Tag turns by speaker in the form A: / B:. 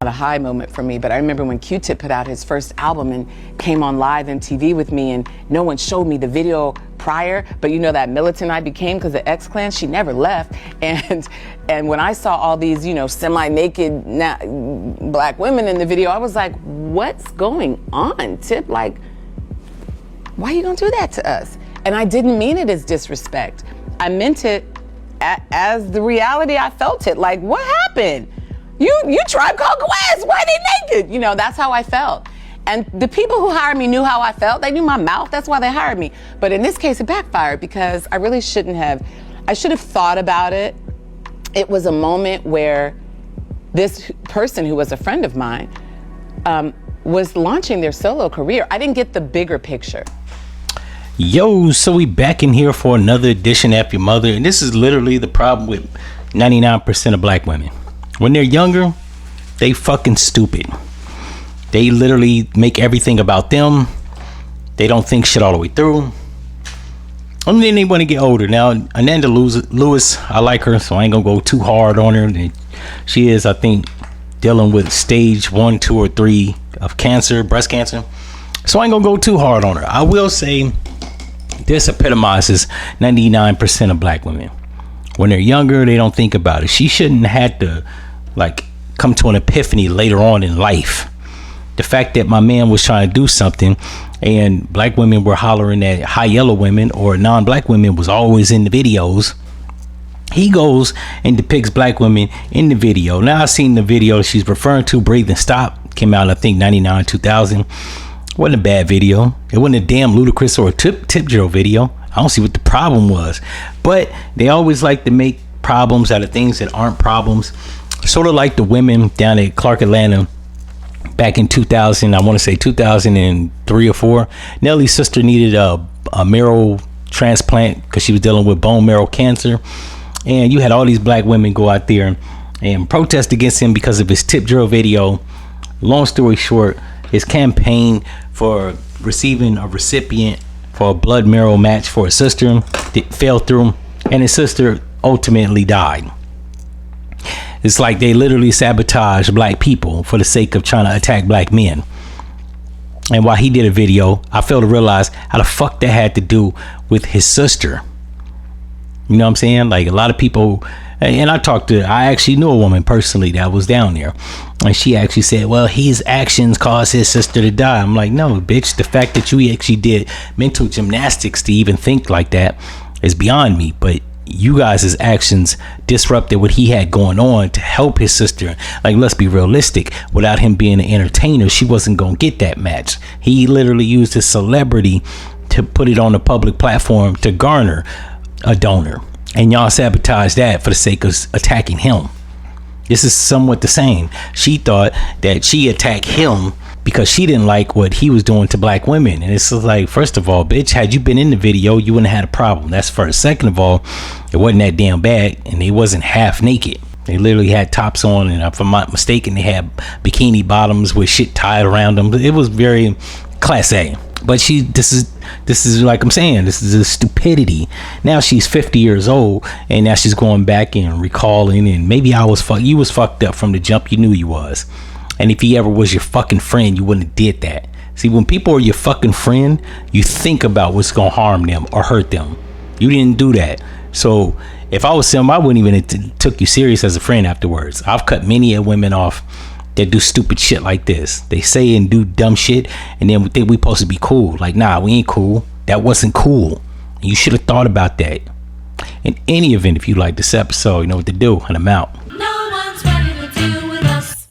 A: a high moment for me, but I remember when Q-Tip put out his first album and came on live MTV with me, and no one showed me the video prior, but you know that militant I became because of X-Clan, she never left. And when I saw all these, you know, semi-naked black women in the video, I was like, what's going on, Tip? Like, why are you gonna do that to us? And I didn't mean it as disrespect. I meant it as the reality I felt it. Like, what happened? You Tribe Called Quest, why are they naked? You know, that's how I felt. And the people who hired me knew how I felt. They knew my mouth, that's why they hired me. But in this case, it backfired because I really shouldn't have. I should have thought about it. It was a moment where this person who was a friend of mine was launching their solo career. I didn't get the bigger picture.
B: Yo, so we back in here for another edition of F-ya-Motha, and this is literally the problem with 99% of black women. When they're younger, they fucking stupid. They literally make everything about them. They don't think shit all the way through. And then they want to get older. Now, Ananda Lewis, I like her, so I ain't gonna go too hard on her. She is, I think, dealing with stage 1, 2, or 3 of cancer, breast cancer. So I ain't gonna go too hard on her. I will say this epitomizes 99% of black women. When they're younger, they don't think about it. She shouldn't have had to come to an epiphany later on in life. The fact that my man was trying to do something and black women were hollering at high yellow women, or non-black women was always in the videos. He goes and depicts black women in the video. Now I've seen the video she's referring to, Breathe and Stop, came out I think 99, 2000. Wasn't a bad video. It wasn't a damn Ludacris or a tip drill video. I don't see what the problem was, but they always like to make problems out of things that aren't problems. Sort of like the women down at Clark, Atlanta back in 2000, I want to say 2003 or 4. Nelly's sister needed a marrow transplant because she was dealing with bone marrow cancer, and you had all these black women go out there and protest against him because of his tip drill video. Long story short, his campaign for receiving a recipient for a blood marrow match for his sister fell through, and his sister ultimately died. It's like they literally sabotage black people for the sake of trying to attack black men. And while he did a video, I failed to realize how the fuck that had to do with his sister. You know what I'm saying? Like, a lot of people, and I actually knew a woman personally that was down there, and she actually said, well, his actions caused his sister to die. I'm like, no, bitch, the fact that you actually did mental gymnastics to even think like that is beyond me. But you guys' actions disrupted what he had going on to help his sister. Like, let's be realistic. Without him being an entertainer, she wasn't gonna get that match. He literally used his celebrity to put it on a public platform to garner a donor, and y'all sabotage that for the sake of attacking him. This is somewhat the same. She thought that she attacked him because she didn't like what he was doing to black women. And it's like, first of all, bitch, had you been in the video, you wouldn't have had a problem. That's first. Second of all, it wasn't that damn bad, and they wasn't half naked. They literally had tops on, and if I'm not mistaken, they had bikini bottoms with shit tied around them. It was very class A. But this is like I'm saying, this is a stupidity. Now she's 50 years old, and now she's going back and recalling, and maybe you was fucked up from the jump. You knew you was. And if he ever was your fucking friend, you wouldn't have did that. See, when people are your fucking friend, you think about what's gonna harm them or hurt them. You didn't do that. So if I was him, I wouldn't even have took you serious as a friend afterwards. I've cut many of women off that do stupid shit like this. They say and do dumb shit, and then we think we supposed to be cool. Like, nah, we ain't cool. That wasn't cool. You should have thought about that. In any event, if you like this episode, you know what to do, and I'm out.